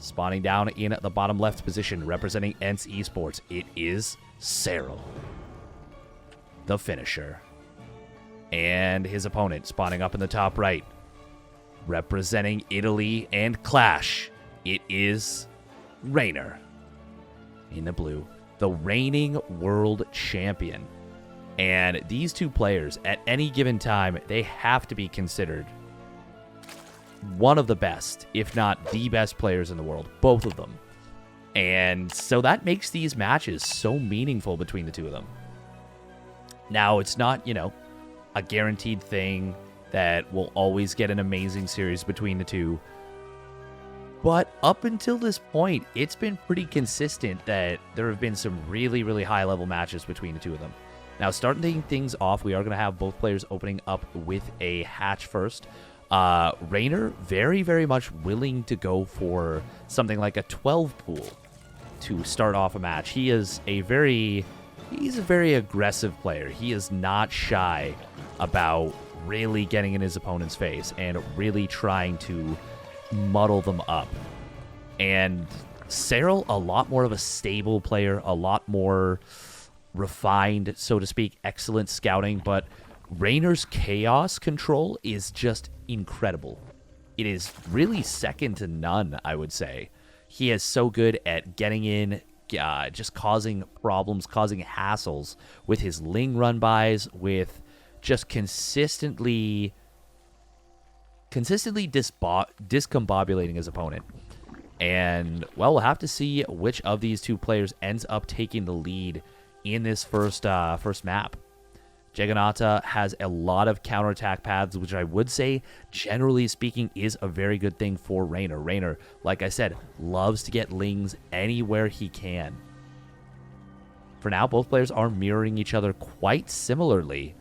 Spawning down in the bottom left position, representing ENCE Esports, it is SERRAL, the finisher. And his opponent spawning up in the top right, representing Italy and Clash, it is REYNOR. In the blue, the reigning world champion. And these two players, at any given time, they have to be considered one of the best, if not the best players in the world, both of them. And so that makes these matches so meaningful between the two of them. Now, it's not, you know, a guaranteed thing that will always get an amazing series between the two. But up until this point, it's been pretty consistent that there have been some really, really high-level matches between the two of them. Now, starting things off, we are going to have both players opening up with a hatch first. REYNOR, very, very much willing to go for something like a 12 pool to start off a match. He's a very aggressive player. He is not shy about really getting in his opponent's face and really trying to muddle them up. And SERRAL, a lot more of a stable player, a lot more refined, so to speak, excellent scouting, but REYNOR's chaos control is just incredible. It is really second to none, I would say. He is so good at getting in, just causing problems, causing hassles with his Ling run-bys, with just consistently discombobulating his opponent. And, well, we'll have to see which of these two players ends up taking the lead in this first map. Jagannatha has a lot of counterattack paths, which I would say, generally speaking, is a very good thing for REYNOR. REYNOR, like I said, loves to get Lings anywhere he can. For now, both players are mirroring each other quite similarly.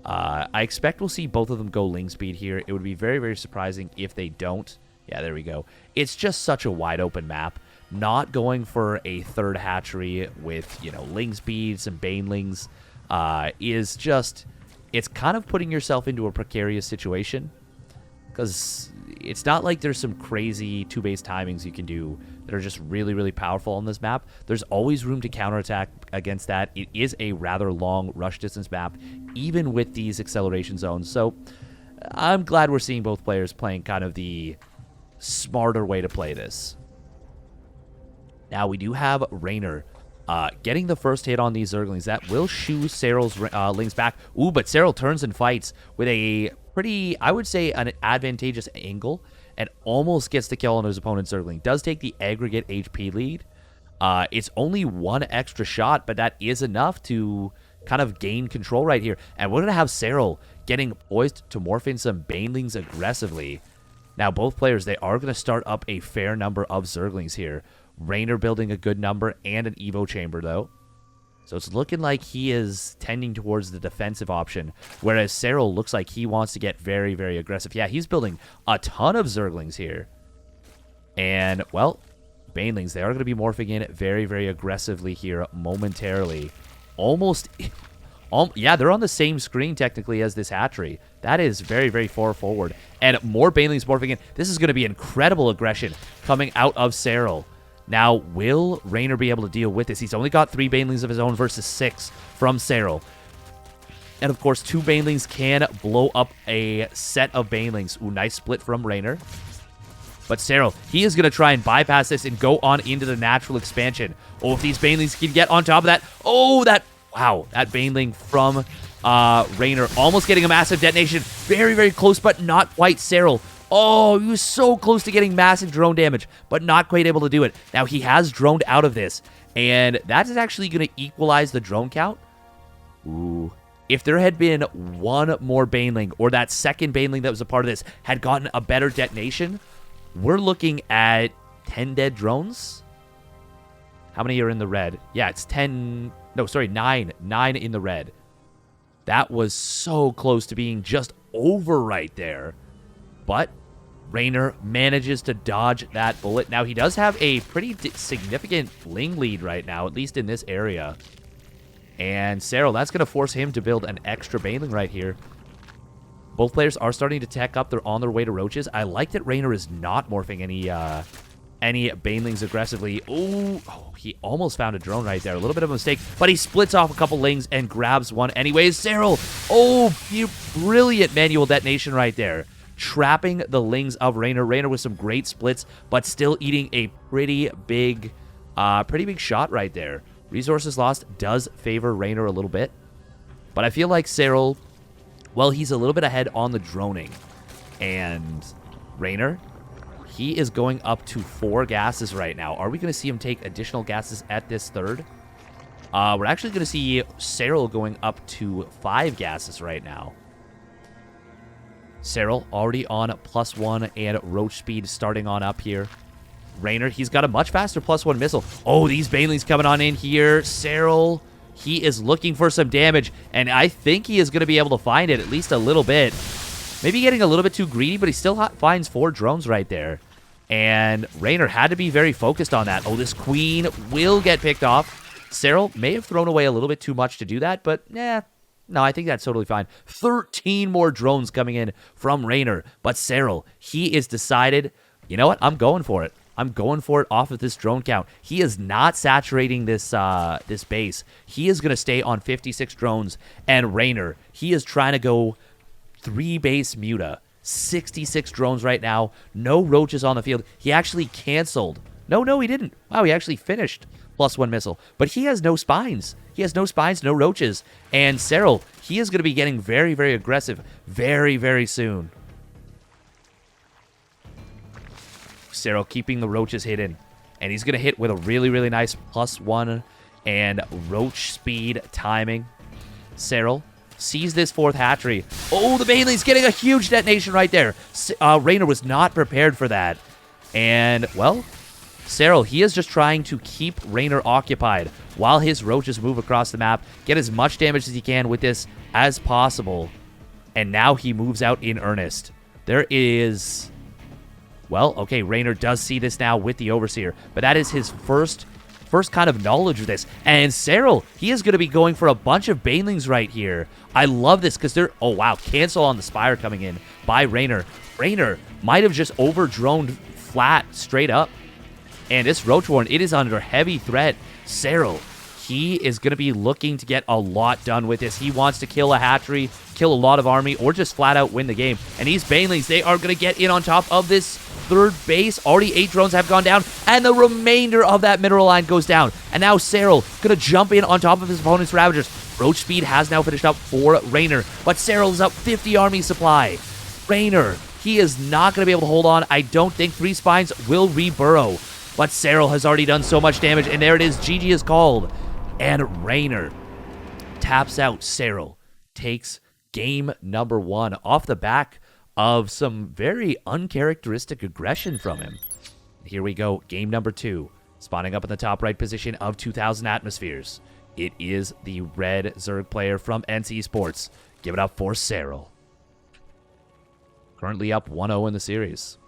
I expect we'll see both of them go Ling speed here. It would be very, very surprising if they don't. Yeah, there we go. It's just such a wide open map. Not going for a third hatchery with, you know, Ling speeds and Banelings is just, it's kind of putting yourself into a precarious situation, because it's not like there's some crazy two-base timings you can do that are just really, really powerful on this map. There's always room to counterattack against that. It is a rather long rush distance map, even with these acceleration zones. So I'm glad we're seeing both players playing kind of the smarter way to play this. Now, we do have REYNOR getting the first hit on these Zerglings. That will shoo SERRAL's Lings back. Ooh, but SERRAL turns and fights with a pretty, I would say, an advantageous angle, and almost gets the kill on his opponent's Zergling. Does take the aggregate HP lead. It's only one extra shot, but that is enough to kind of gain control right here. And we're going to have SERRAL getting poised to morph in some Banelings aggressively. Now, both players, they are going to start up a fair number of Zerglings here. REYNOR building a good number and an Evo chamber, though. So it's looking like he is tending towards the defensive option, whereas SERRAL looks like he wants to get very, very aggressive. Yeah, he's building a ton of Zerglings here. And, well, Banelings, they are going to be morphing in very, very aggressively here momentarily. Almost... yeah, they're on the same screen, technically, as this hatchery. That is very, very far forward. And more Banelings morphing in. This is going to be incredible aggression coming out of SERRAL. Now, will REYNOR be able to deal with this? He's only got 3 Banelings of his own versus 6 from SERRAL. And, of course, 2 Banelings can blow up a set of Banelings. Ooh, nice split from REYNOR. But SERRAL, he is going to try and bypass this and go on into the natural expansion. Oh, if these Banelings can get on top of that. Oh, that... Wow, that Baneling from REYNOR almost getting a massive detonation. Very, very close, but not quite. SERRAL. Oh, he was so close to getting massive drone damage, but not quite able to do it. Now, he has droned out of this, and that is actually going to equalize the drone count. Ooh. If there had been one more Baneling, or that second Baneling that was a part of this, had gotten a better detonation, we're looking at 10 dead drones. How many are in the red? Yeah, it's 10... No, sorry, 9. 9 in the red. That was so close to being just over right there. But REYNOR manages to dodge that bullet. Now, he does have a pretty significant Ling lead right now, at least in this area. And SERRAL, that's going to force him to build an extra Baneling right here. Both players are starting to tech up. They're on their way to Roaches. I like that REYNOR is not morphing any Banelings aggressively. Ooh, oh, he almost found a drone right there. A little bit of a mistake, but he splits off a couple Lings and grabs one anyways. SERRAL, oh, brilliant manual detonation right there. Trapping the Lings of REYNOR. REYNOR with some great splits, but still eating a pretty big shot right there. Resources lost does favor REYNOR a little bit, but I feel like SERRAL, well, he's a little bit ahead on the droning. And REYNOR, he is going up to 4 gases right now. Are we going to see him take additional gases at this third? We're actually going to see SERRAL going up to 5 gases right now. SERRAL already on +1 and roach speed starting on up here. REYNOR, he's got a much faster +1 missile. Oh, these Banelings coming on in here. SERRAL, he is looking for some damage, and I think he is going to be able to find it at least a little bit. Maybe getting a little bit too greedy, but he still finds 4 drones right there. And REYNOR had to be very focused on that. Oh, this queen will get picked off. SERRAL may have thrown away a little bit too much to do that, but no, I think that's totally fine. 13 more drones coming in from REYNOR, but SERRAL, he is decided, you know what, I'm going for it. I'm going for it off of this drone count. He is not saturating this this base. He is going to stay on 56 drones, and REYNOR, he is trying to go 3 base muta, 66 drones right now, no roaches on the field. He actually canceled. No, he didn't. Wow, he actually finished +1 missile, but he has no spines. He has no spines, no roaches, and SERRAL, he is going to be getting very, very aggressive very, very soon. SERRAL keeping the roaches hidden, and he's going to hit with a really, really nice +1 and roach speed timing. SERRAL sees this 4th hatchery. Oh, the Baneling's getting a huge detonation right there. REYNOR was not prepared for that. And, well, SERRAL, he is just trying to keep REYNOR occupied while his roaches move across the map, get as much damage as he can with this as possible. And now he moves out in earnest. There is... Well, okay, REYNOR does see this now with the Overseer, but that is his first kind of knowledge of this. And SERRAL, he is going to be going for a bunch of Banelings right here. I love this because they're... Oh, wow. Cancel on the Spire coming in by REYNOR. REYNOR might have just over-droned flat straight up. And this Roachborn, it is under heavy threat. SERRAL, he is going to be looking to get a lot done with this. He wants to kill a hatchery, kill a lot of army, or just flat out win the game. And these Banelings, they are going to get in on top of this third base. Already 8 drones have gone down, and the remainder of that mineral line goes down. And now SERRAL going to jump in on top of his opponent's Ravagers. Roach speed has now finished up for REYNOR, but SERRAL is up 50 army supply. REYNOR, he is not going to be able to hold on. I don't think 3 spines will reburrow, but SERRAL has already done so much damage, and there it is. GG is called, and REYNOR taps out. SERRAL takes game number 1 off the back of some very uncharacteristic aggression from him. Here we go, game number 2. Spawning up in the top right position of 2,000 atmospheres. It is the red Zerg player from NC Sports. Give it up for SERRAL. Currently up 1-0 in the series.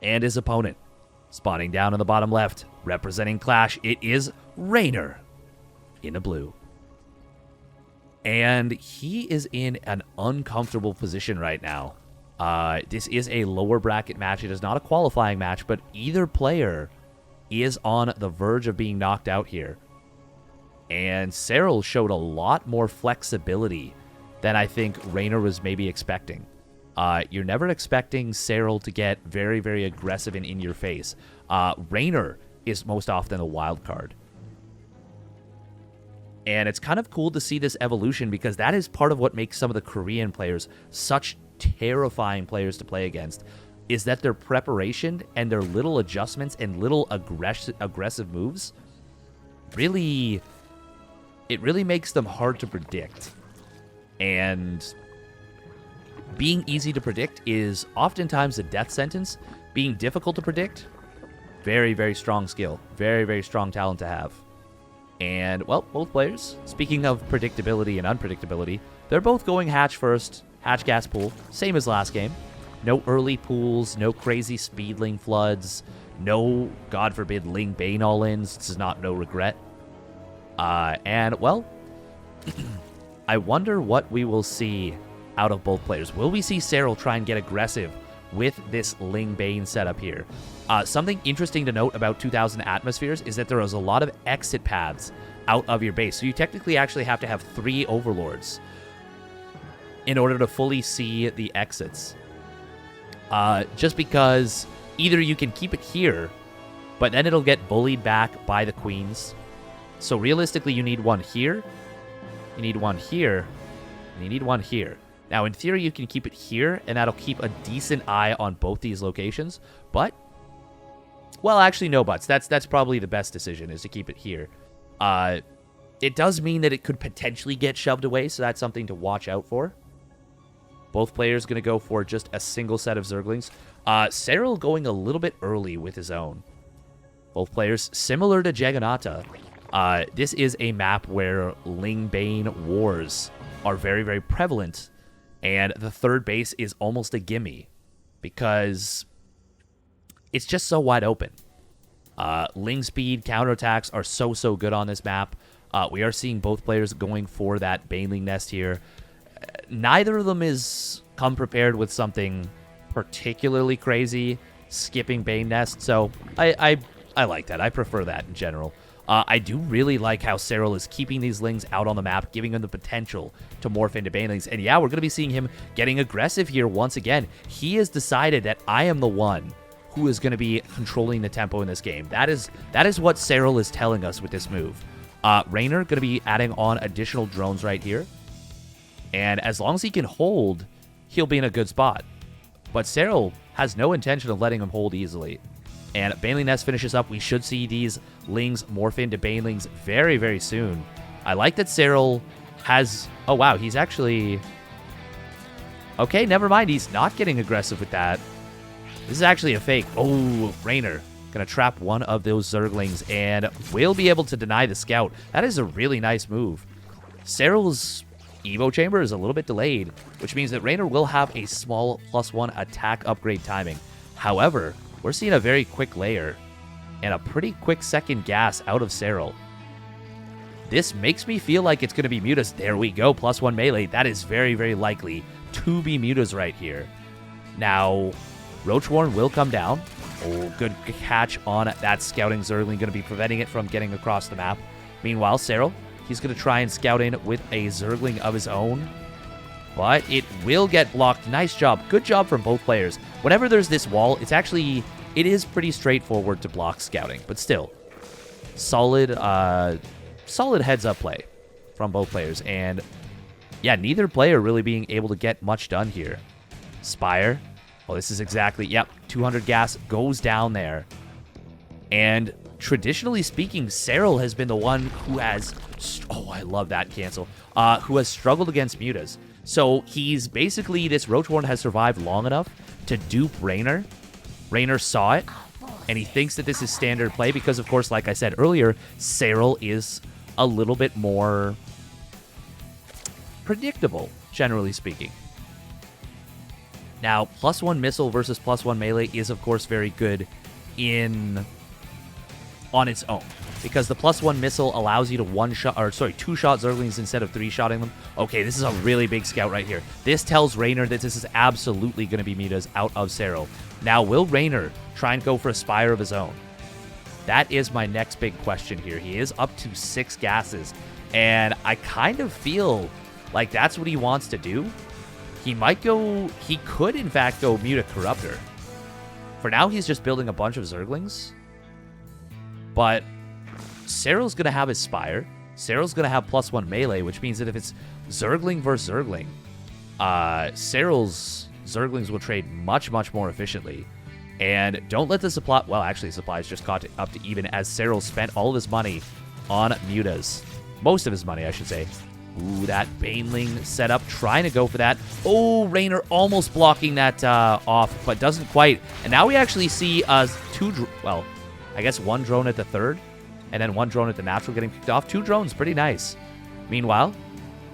And his opponent, spawning down in the bottom left, representing Clash, it is REYNOR in the blue. And he is in an uncomfortable position right now. This is a lower bracket match. It is not a qualifying match, but either player is on the verge of being knocked out here. And SERRAL showed a lot more flexibility than I think REYNOR was maybe expecting. You're never expecting SERRAL to get very, very aggressive and in your face. REYNOR is most often a wild card. And it's kind of cool to see this evolution because that is part of what makes some of the Korean players such terrifying players to play against, is that their preparation and their little adjustments and little aggressive moves really makes them hard to predict. And being easy to predict is oftentimes a death sentence. Being difficult to predict, very, very strong skill. Very, very strong talent to have. And, well, both players, speaking of predictability and unpredictability, they're both going hatch first, hatch gas pool, same as last game. No early pools, no crazy speedling floods, no, God forbid, Ling Bane all-ins. This is not no regret. And, well, I wonder what we will see out of both players. Will we see SERRAL try and get aggressive with this Ling Bane setup here? Something interesting to note about 2,000 atmospheres is that there is a lot of exit paths out of your base. So you technically actually have to have 3 overlords in order to fully see the exits. Just because either you can keep it here, but then it'll get bullied back by the queens. So realistically, you need one here, you need one here, and you need one here. Now, in theory, you can keep it here, and that'll keep a decent eye on both these locations. But, well, actually, no buts. That's probably the best decision, is to keep it here. It does mean that it could potentially get shoved away, so that's something to watch out for. Both players going to go for just a single set of Zerglings. SERRAL going a little bit early with his own. Both players, similar to Juggernaut. This is a map where Ling-Bane wars are very, very prevalent. And the third base is almost a gimme because it's just so wide open. Ling speed counterattacks are so good on this map. We are seeing both players going for that Baneling nest here. Neither of them is come prepared with something particularly crazy, skipping Bane nest. So I like that. I prefer that in general. I do really like how SERRAL is keeping these Lings out on the map, giving them the potential to morph into Banelings. And yeah, we're going to be seeing him getting aggressive here once again. He has decided that I am the one who is going to be controlling the tempo in this game. That is what SERRAL is telling us with this move. REYNOR going to be adding on additional drones right here. And as long as he can hold, he'll be in a good spot. But SERRAL has no intention of letting him hold easily. And Baneling Nest finishes up. We should see these Lings morph into Banelings very, very soon. I like that SERRAL has... Oh, wow. He's actually... Okay, never mind. He's not getting aggressive with that. This is actually a fake. Oh, REYNOR going to trap one of those Zerglings and will be able to deny the scout. That is a really nice move. SERRAL's Evo Chamber is a little bit delayed, which means that REYNOR will have a small +1 attack upgrade timing. However, we're seeing a very quick layer and a pretty quick second gas out of SERRAL. This makes me feel like it's going to be Mutas. There we go, +1 melee. That is very, very likely to be Mutas right here. Now, Roachwarren will come down. Oh, good catch on that scouting Zergling, going to be preventing it from getting across the map. Meanwhile, SERRAL, he's going to try and scout in with a Zergling of his own, but it will get blocked. Nice job. Good job from both players. Whenever there's this wall, it is pretty straightforward to block scouting, but still, solid heads-up play from both players. And yeah, neither player really being able to get much done here. Spire. Well, this is exactly, yep, 200 gas goes down there. And traditionally speaking, SERRAL has been the one who has... Oh, I love that cancel. Who has struggled against Mutas. So he's basically... This Roachwarren has survived long enough to dupe REYNOR. REYNOR saw it, and he thinks that this is standard play because, of course, like I said earlier, SERRAL is a little bit more predictable, generally speaking. Now, +1 missile versus +1 melee is, of course, very good on its own, because the +1 missile allows you to two-shot Zerglings instead of 3-shotting them. Okay, this is a really big scout right here. This tells REYNOR that this is absolutely going to be Mutas out of SERRAL. Now, will REYNOR try and go for a Spire of his own? That is my next big question here. He is up to 6 gases, and I kind of feel like that's what he wants to do. He could, in fact, go Muta Corruptor. For now, he's just building a bunch of Zerglings. But SERRAL's going to have his Spire. SERRAL's going to have +1 melee, which means that if it's Zergling versus Zergling, SERRAL's Zerglings will trade much, much more efficiently. And don't let the supply... Well, actually, supplies just caught up to even as SERRAL spent all of his money on Mutas. Most of his money, I should say. Ooh, that Baneling setup, trying to go for that. Oh, REYNOR almost blocking that off, but doesn't quite. And now we actually see I guess 1 drone at the third, and then 1 drone at the natural getting picked off. 2 drones, pretty nice. Meanwhile,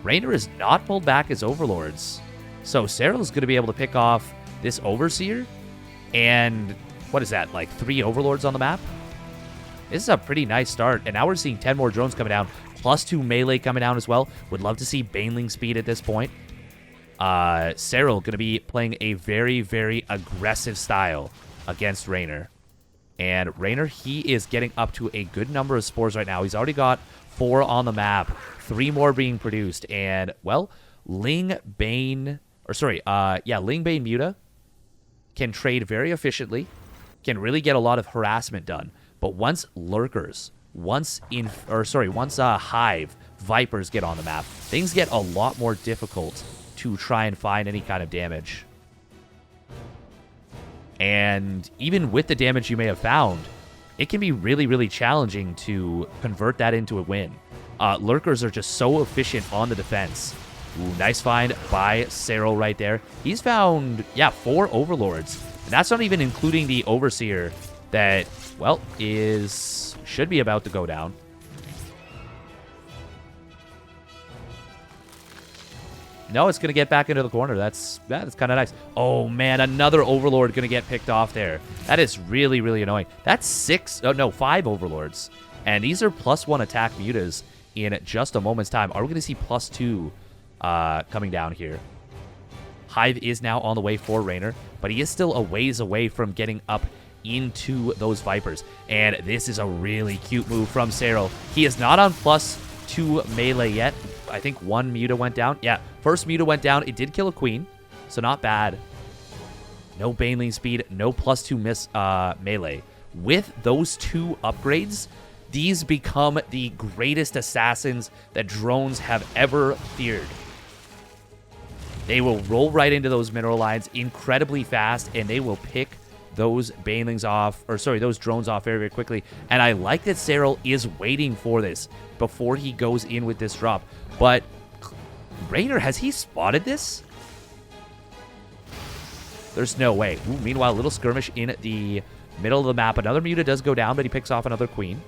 REYNOR has not pulled back his Overlords. So SERRAL is going to be able to pick off this Overseer, and what is that, like 3 Overlords on the map? This is a pretty nice start, and now we're seeing 10 more drones coming down. +2 melee coming down as well. Would love to see Baneling speed at this point. SERRAL going to be playing a very, very aggressive style against REYNOR. And REYNOR, he is getting up to a good number of spores right now. He's already got 4 on the map, 3 more being produced. And, well, Ling Bane Muta can trade very efficiently, can really get a lot of harassment done. But once Lurkers, once Hive, Vipers get on the map, things get a lot more difficult to try and find any kind of damage. And even with the damage you may have found, it can be really, really challenging to convert that into a win. Lurkers are just so efficient on the defense. Ooh, nice find by SERRAL right there. He's found, 4 Overlords. And that's not even including the Overseer that, well, should be about to go down. No, it's going to get back into the corner. That's kind of nice. Oh, man, another Overlord going to get picked off there. That is really, really annoying. That's 5 Overlords. And these are +1 attack mutas in just a moment's time. Are we going to see +2 coming down here? Hive is now on the way for REYNOR, but he is still a ways away from getting up into those Vipers. And this is a really cute move from SERRAL. He is not on +2 melee yet. I think 1 Muta went down. Yeah, first Muta went down. It did kill a Queen, so not bad. No Baneling speed, no +2 melee. With those 2 upgrades, these become the greatest assassins that drones have ever feared. They will roll right into those mineral lines incredibly fast, and they will pick those Banelings off, those drones off very, very quickly. And I like that SERRAL is waiting for this before he goes in with this drop. But REYNOR, has he spotted this? There's no way. Ooh, meanwhile, a little skirmish in the middle of the map. Another Muta does go down, but he picks off another Queen.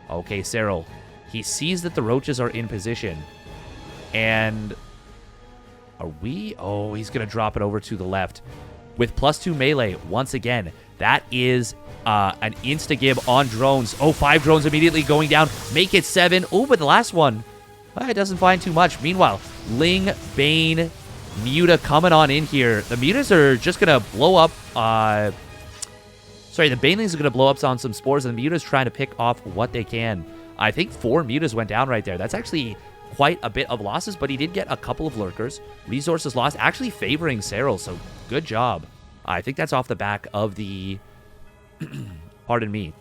Okay, SERRAL. He sees that the Roaches are in position. And are we? Oh, he's going to drop it over to the left. With +2 melee, once again, that is an insta-gib on drones. Oh, 5 drones immediately going down. Make it 7. Oh, but the last one, it doesn't find too much. Meanwhile, Ling, Bane, Muta coming on in here. The Mutas are just going to blow up. The Banelings are going to blow up on some spores, and the Mutas trying to pick off what they can. I think 4 Mutas went down right there. That's actually quite a bit of losses, but he did get a couple of Lurkers. Resources lost, actually favoring SERRAL, so good job. I think that's off the back of the... Pardon me.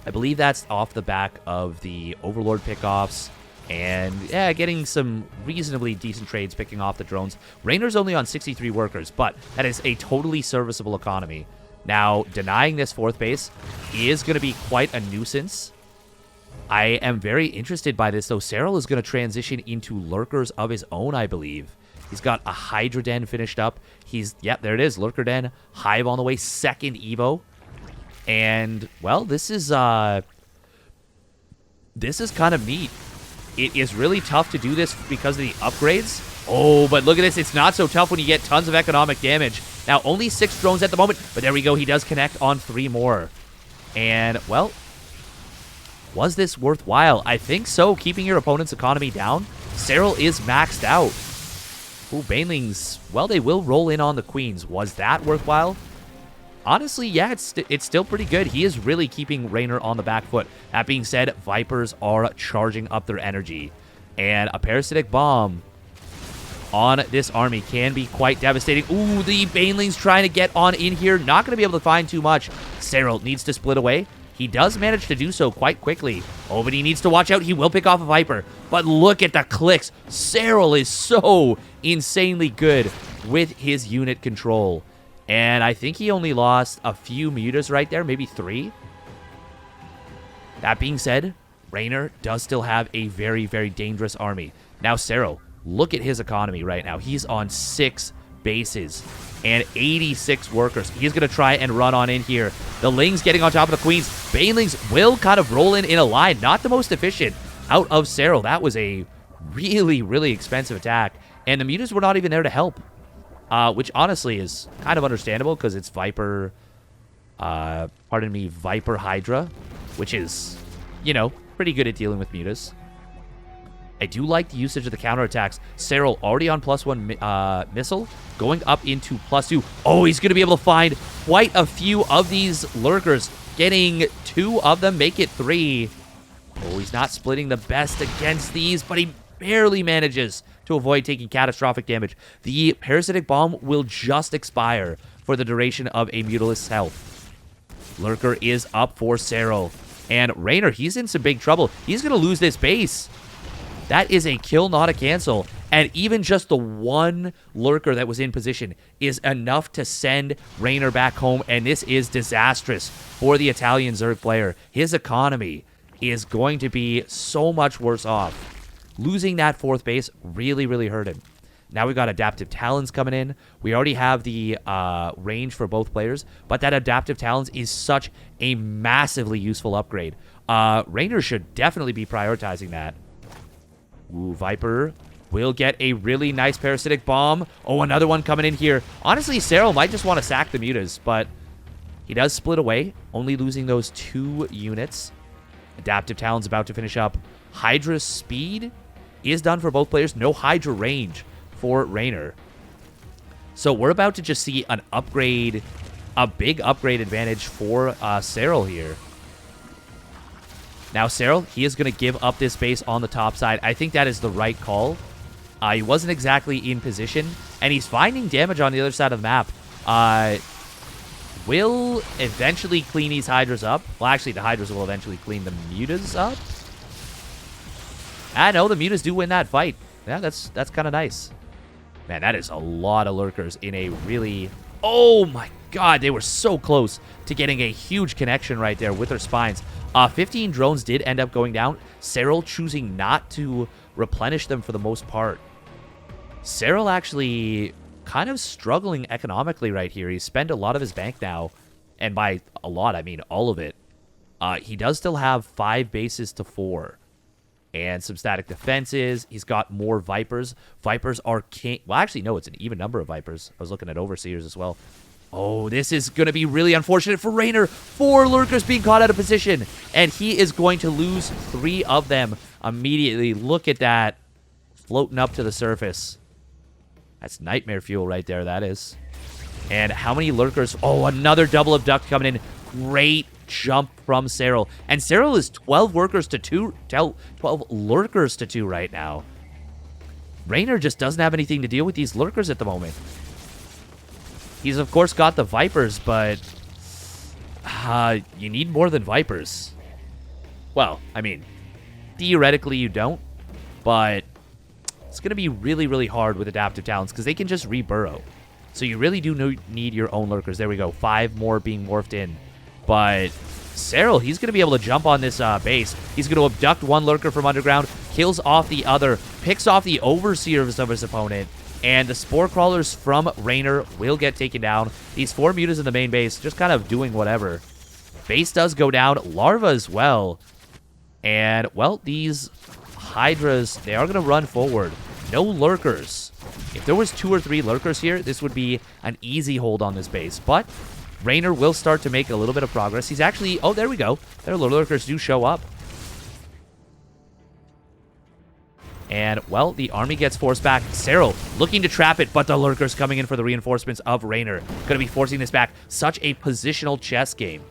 I believe that's off the back of the Overlord pickoffs and, getting some reasonably decent trades picking off the drones. REYNOR's only on 63 workers, but that is a totally serviceable economy. Now, denying this 4th base is going to be quite a nuisance. I am very interested by this, though. SERRAL is going to transition into Lurkers of his own, I believe. He's got a Hydra Den finished up. There it is, Lurker Den. Hive on the way, 2nd Evo. And, well, this is kind of neat. It is really tough to do this because of the upgrades. Oh, but look at this. It's not so tough when you get tons of economic damage. Now, only 6 drones at the moment, but there we go. He does connect on 3 more. And, well, was this worthwhile? I think so. Keeping your opponent's economy down. SERRAL is maxed out. Ooh, Banelings, well, they will roll in on the Queens. Was that worthwhile? Honestly, yeah, it's still pretty good. He is really keeping REYNOR on the back foot. That being said, Vipers are charging up their energy. And a Parasitic Bomb on this army can be quite devastating. Ooh, the Banelings trying to get on in here. Not going to be able to find too much. SERRAL needs to split away. He does manage to do so quite quickly. Oh, but he needs to watch out. He will pick off a Viper. But look at the clicks. SERRAL is so insanely good with his unit control. And I think he only lost a few Mutas right there, maybe 3. That being said, REYNOR does still have a very, very dangerous army. Now, SERRAL, look at his economy right now. He's on 6 bases and 86 workers. He's going to try and run on in here. The Lings getting on top of the Queens. Banelings will kind of roll in a line. Not the most efficient out of SERRAL. That was a really, really expensive attack. And the Mutas were not even there to help. Which honestly is kind of understandable because it's Viper, Viper Hydra, which is, pretty good at dealing with Mutas. I do like the usage of the counterattacks. SERRAL already on +1 missile, going up into +2. Oh, he's going to be able to find quite a few of these lurkers. Getting 2 of them, make it 3. Oh, he's not splitting the best against these, but he barely manages to avoid taking catastrophic damage. The Parasitic Bomb will just expire for the duration of a Mutalist's health. Lurker is up for SERRAL. And REYNOR, he's in some big trouble. He's going to lose this base. That is a kill, not a cancel. And even just the one lurker that was in position is enough to send REYNOR back home. And this is disastrous for the Italian Zerg player. His economy is going to be so much worse off. Losing that 4th base really, really hurt him. Now we've got Adaptive Talons coming in. We already have the range for both players, but that Adaptive Talons is such a massively useful upgrade. REYNOR should definitely be prioritizing that. Ooh, Viper will get a really nice Parasitic Bomb. Oh, another one coming in here. Honestly, SERRAL might just want to sack the mutas, but he does split away, only losing those 2 units. Adaptive Talon's about to finish up. Hydra speed is done for both players. No Hydra range for REYNOR. So we're about to just see an upgrade, a big upgrade advantage for SERRAL here. Now, SERRAL, he is going to give up this base on the top side. I think that is the right call. He wasn't exactly in position, and he's finding damage on the other side of the map. Will eventually clean these Hydras up. Well, actually, the Hydras will eventually clean the mutas up. I know the mutas do win that fight. Yeah, that's kind of nice. Man, that is a lot of lurkers in a really... Oh my god, they were so close to getting a huge connection right there with their spines. 15 drones did end up going down. SERRAL choosing not to replenish them for the most part. SERRAL actually kind of struggling economically right here. He's spent a lot of his bank now. And by a lot, I mean all of it. He does still have 5 bases to 4. And some static defenses. He's got more Vipers. Vipers are king. Well, actually, no, it's an even number of Vipers. I was looking at Overseers as well. Oh, this is going to be really unfortunate for REYNOR. 4 lurkers being caught out of position. And he is going to lose 3 of them immediately. Look at that. Floating up to the surface. That's nightmare fuel right there, that is. And how many lurkers? Oh, another double abduct coming in. Great jump from SERRAL. And SERRAL is 12 lurkers to 2 right now. REYNOR just doesn't have anything to deal with these lurkers at the moment. He's, of course, got the Vipers, but you need more than Vipers. Well, I mean, theoretically you don't, but it's going to be really, really hard with Adaptive Talons because they can just reburrow. So you really do need your own lurkers. There we go. 5 more being morphed in. But SERRAL, he's going to be able to jump on this base. He's going to abduct 1 lurker from underground, kills off the other, picks off the Overseers of his opponent, and the Spore Crawlers from REYNOR will get taken down. These 4 mutas in the main base just kind of doing whatever. Base does go down. Larva as well. And, well, these Hydras, they are going to run forward. No lurkers. If there was 2 or 3 lurkers here, this would be an easy hold on this base. But REYNOR will start to make a little bit of progress. He's actually... Oh, there we go. Their lurkers do show up. And, well, the army gets forced back. SERRAL looking to trap it, but the lurkers coming in for the reinforcements of REYNOR. Going to be forcing this back. Such a positional chess game.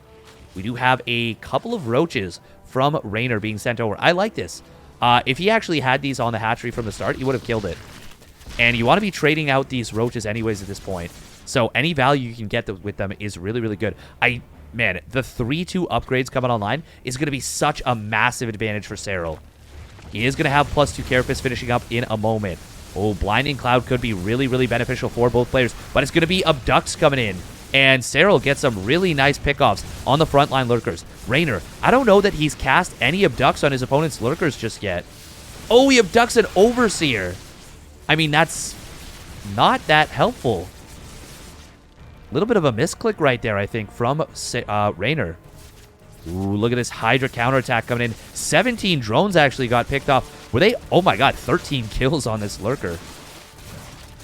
We do have a couple of roaches from REYNOR being sent over. I like this. If he actually had these on the hatchery from the start, he would have killed it. And you want to be trading out these roaches anyways at this point. So any value you can get with them is really, really good. Man, the 3-2 upgrades coming online is going to be such a massive advantage for SERRAL. He is going to have +2 Carapace finishing up in a moment. Oh, Blinding Cloud could be really, really beneficial for both players. But it's going to be Abducts coming in. And SERRAL gets some really nice pickoffs on the frontline lurkers. REYNOR, I don't know that he's cast any Abducts on his opponent's lurkers just yet. Oh, he abducts an Overseer. I mean, that's not that helpful. A little bit of a misclick right there, I think, from REYNOR. Ooh, look at this Hydra counterattack coming in. 17 drones actually got picked off. Were they? Oh my god, 13 kills on this lurker.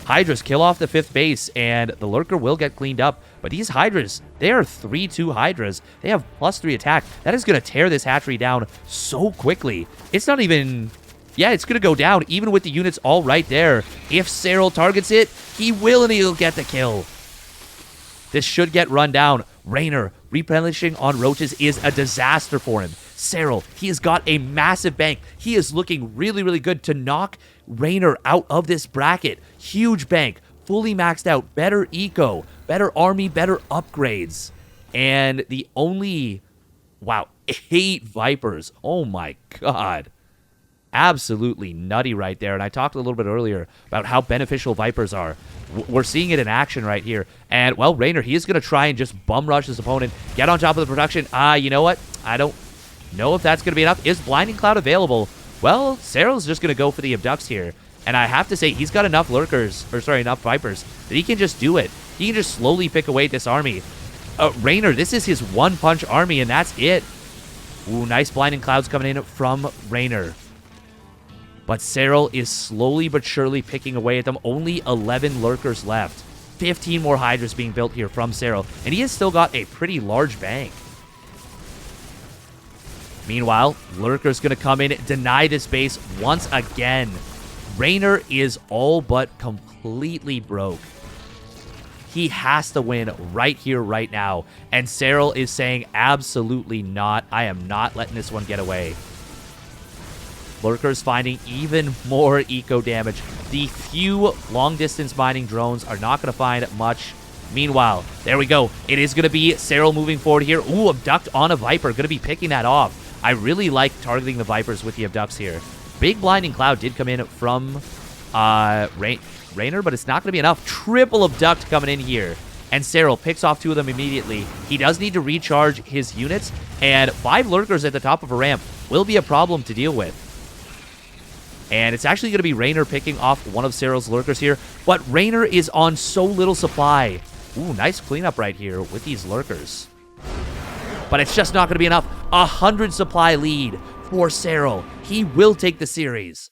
Hydras kill off the 5th base, and the lurker will get cleaned up. But these Hydras, they are 3-2 Hydras. They have +3 attack. That is going to tear this hatchery down so quickly. It's not even Yeah, it's going to go down, even with the units all right there. If SERRAL targets it, he will, and he'll get the kill. This should get run down. REYNOR replenishing on roaches is a disaster for him. SERRAL, he has got a massive bank. He is looking really, really good to knock REYNOR out of this bracket. Huge bank, fully maxed out, better eco, better army, better upgrades. And the only, wow, 8 Vipers. Oh my god. Absolutely nutty right there. And I talked a little bit earlier about how beneficial Vipers are. We're seeing it in action right here. And, well, REYNOR, he is going to try and just bum rush his opponent, get on top of the production. You know what? I don't know if that's going to be enough. Is Blinding Cloud available? Well, SERRAL's just going to go for the Abducts here. And I have to say, he's got enough Lurkers, or sorry, enough Vipers, that he can just do it. He can just slowly pick away at this army. REYNOR, this is his one-punch army, and that's it. Ooh, nice Blinding Clouds coming in from REYNOR. But SERRAL is slowly but surely picking away at them. Only 11 Lurkers left. 15 more Hydras being built here from SERRAL. And he has still got a pretty large bank. Meanwhile, Lurker's going to come in, deny this base once again. REYNOR is all but completely broke. He has to win right here, right now. And SERRAL is saying, absolutely not. I am not letting this one get away. Lurkers finding even more eco damage. The few long-distance mining drones are not going to find much. Meanwhile, there we go. It is going to be SERRAL moving forward here. Ooh, Abduct on a Viper. Going to be picking that off. I really like targeting the Vipers with the Abducts here. Big Blinding Cloud did come in from REYNOR, but it's not going to be enough. Triple Abduct coming in here. And SERRAL picks off 2 of them immediately. He does need to recharge his units, and 5 Lurkers at the top of a ramp will be a problem to deal with. And it's actually going to be REYNOR picking off one of SERRAL's Lurkers here. But REYNOR is on so little supply. Ooh, nice cleanup right here with these Lurkers. But it's just not going to be enough. 100 supply lead for SERRAL. He will take the series.